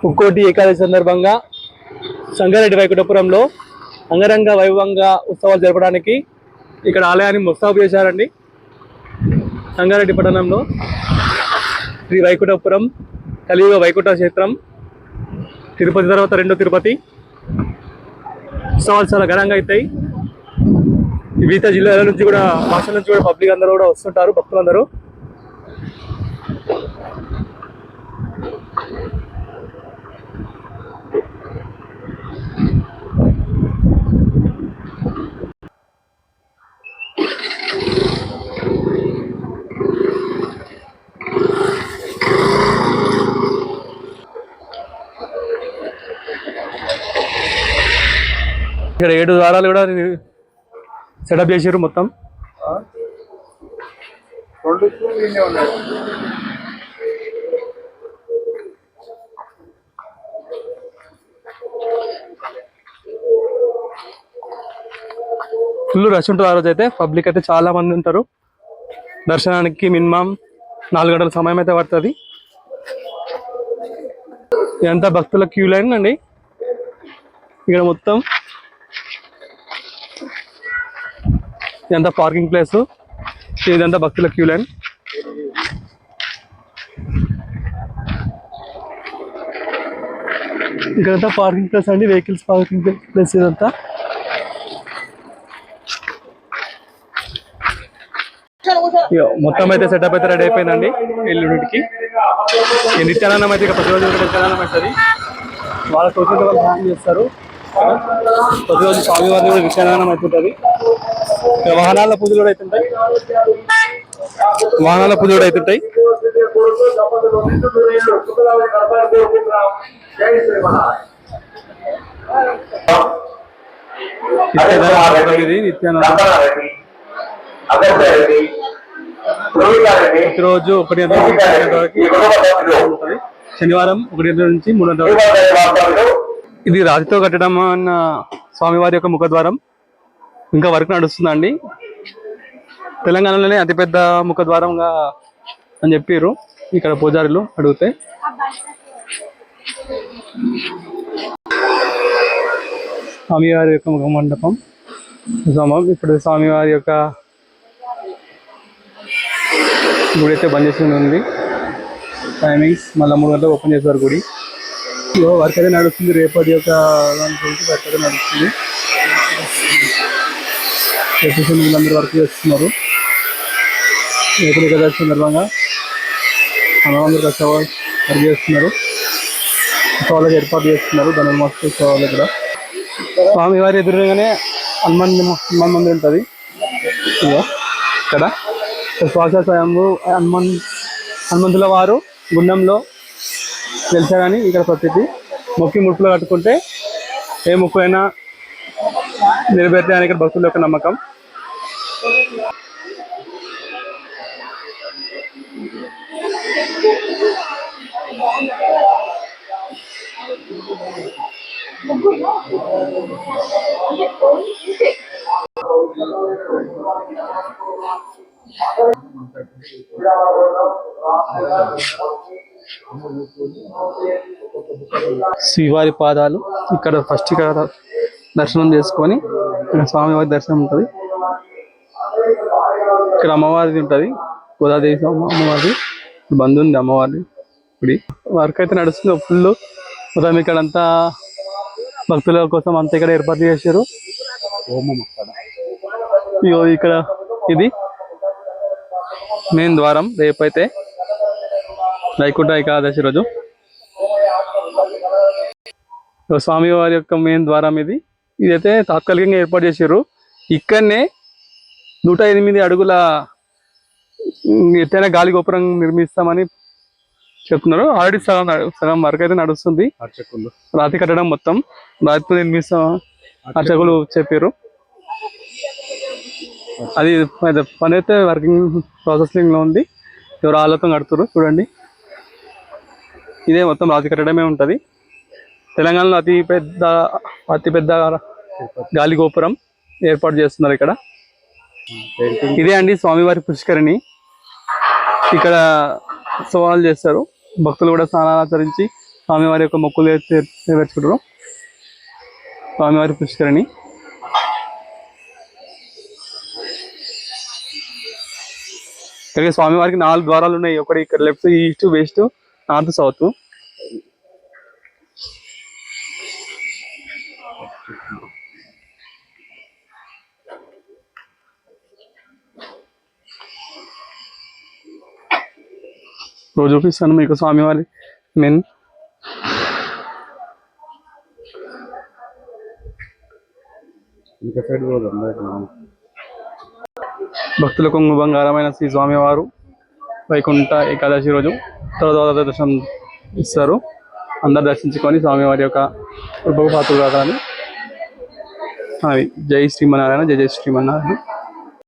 ముక్కోటి ఏకాదశి సందర్భంగా సంగారెడ్డి వైకుంఠపురంలో అంగరంగ వైభవంగా ఉత్సవాలు జరపడానికి ఇక్కడ ఆలయాన్ని ముస్తాబు చేశారండి. సంగారెడ్డి పట్టణంలో శ్రీ వైకుంఠపురం కలియుగ వైకుంఠ క్షేత్రం, తిరుపతి తర్వాత రెండో తిరుపతి. ఉత్సవాలు చాలా ఘనంగా అవుతాయి. వివిధ జిల్లాల నుంచి కూడా, భాషల నుంచి కూడా పబ్లిక్ అందరూ కూడా వస్తుంటారు, భక్తులందరూ. ఇక్కడ 7 ద్వారాలు కూడా సెటప్ చేసారు మొత్తం. ఫుల్ రష్ ఉంటుంది ఆ రోజు అయితే. పబ్లిక్ అయితే చాలా మంది ఉంటారు. దర్శనానికి మినిమం 4 గంటల సమయం అయితే పడుతుంది. ఇదంతా భక్తుల క్యూ లైన్ అండి. ఇక్కడ మొత్తం ఇదంతా పార్కింగ్ ప్లేస్, ఇదంతా భక్తుల క్యూ లైన్. ఇక్కడంతా పార్కింగ్ ప్లేస్ అండి, వెహికల్స్ పార్కింగ్ ప్లేస్. ఇదంతా మొత్తం అయితే సెటప్ అయితే రెడీ అయిపోయిందండి. ఎల్లుడికి నిత్యానందం అయితే ఇక ప్రతిరోజు నిత్యానందం అవుతుంది. వాళ్ళ తోచిన వాళ్ళు హ్యాంగ్ చేస్తారు. ప్రతిరోజు స్వామివారిని కూడా నిత్యానందం అవుతుంటుంది. వాహనాల పూజలు కూడా అవుతుంటాయి. ఇది నిత్యానందం ప్రతిరోజు 1 గంట నుంచి 3 గంటల వరకు, శనివారం 1 గంట నుంచి 3 గంటల వరకు. ఇది రాతితో కట్టడం అన్న స్వామివారి యొక్క ముఖద్వారం ఇంకా వర్క్ నడుస్తుందండి. తెలంగాణలోనే అతిపెద్ద ముఖద్వారంగా అని చెప్పారు ఇక్కడ పూజారులు అడిగితే. స్వామివారి యొక్క ముఖ మండపం ఇప్పుడు స్వామివారి యొక్క గుడి అయితే బంద్ చేసి ఉంది. టైమింగ్స్ మళ్ళీ 3 గంటలకు ఓపెన్ చేస్తారు గుడి. వర్క్ అయితే నడుస్తుంది. రేపటి యొక్క వర్క్ అయితే నడుస్తుంది. వీళ్ళందరూ వర్క్ చేస్తున్నారు. రేపటి ఏకాదశి సందర్భంగా అందరూ కష్టపడి వర్క్ చేస్తున్నారు. ఉత్సవాలకు ఏర్పాటు చేస్తున్నారు. ధనుర్మాస ఉత్సవాలు కూడా. స్వామివారి ఎదురుగానే హనుమాన్ మందిరం ఉంటుంది. ఇక్కడ శ్వాస స్వయంభూ హనుమంతుల వారు గుండంలో తెలిసారని ఇక్కడ ప్రసిద్ధి. మొక్కి ముడుపులో కట్టుకుంటే ఏ ముక్కు అయినా నెరవేర్తాయని ఇక్కడ భక్తుల యొక్క నమ్మకం. శ్రీవారి పాదాలు ఇక్కడ ఫస్ట్ ఇక్కడ దర్శనం చేసుకొని స్వామివారి దర్శనం ఉంటుంది. ఇక్కడ అమ్మవారిది ఉంటుంది, గోదాదేవి అమ్మవారిది బంద్ ఉంది. అమ్మవారి గుడి వర్క్ అయితే నడుస్తుంది ఫుల్. మొత్తం ఇక్కడంతా భక్తుల కోసం అంతా ఇక్కడ ఏర్పాటు చేశారు. ఇక్కడ ఇది మెయిన్ ద్వారం. రేపైతే వైకుంఠ ఏకాదశి రోజు స్వామివారి యొక్క మెయిన్ ద్వారం ఇది. ఇదైతే తాత్కాలికంగా ఏర్పాటు చేశారు. ఇక్కడనే 108 అడుగుల ఎత్తైన గాలి గోపురం నిర్మిస్తామని చెప్తున్నారు. ఆల్రెడీ సగం వర్క్ అయితే నడుస్తుంది. రాతి కట్టడం మొత్తం రాతితో నిర్మిస్తాం అర్చకులు చెప్పారు. అది పని అయితే వర్కింగ్ ప్రాసెసింగ్ లో ఉంది. ఎవరు ఆలోతో కడుతున్నారు చూడండి. ఇదే మొత్తం రాతి కట్టడమే ఉంటుంది. తెలంగాణలో అతిపెద్ద గాలి గోపురం ఏర్పాటు చేస్తున్నారు ఇక్కడ. ఇదే అండి స్వామివారి పుష్కరిణి. ఇక్కడ ఉత్సవాలు చేస్తారు. భక్తులు కూడా స్నానాలు ఆచరించి స్వామివారి యొక్క మొక్కులు నెరవేర్చుకుంటారు. స్వామివారి పుష్కరిణి. ఇక్కడికి స్వామివారికి 4 ద్వారాలు ఉన్నాయి. ఒకటి ఇక్కడ left, east, west, north, south. రోజు చూపిస్తాను మీకు స్వామివారి మెయిన్. భక్తుల కొంగు బంగారమైన శ్రీ స్వామివారు వైకుంఠ ఏకాదశి రోజు తర్వాత దర్శనం ఇస్తారు. అందరు దర్శించుకొని స్వామివారి యొక్క కృపకు పాత్రలు కావాలని. అది జై శ్రీమన్నారాయణ, జై జై శ్రీమన్నారాయణ.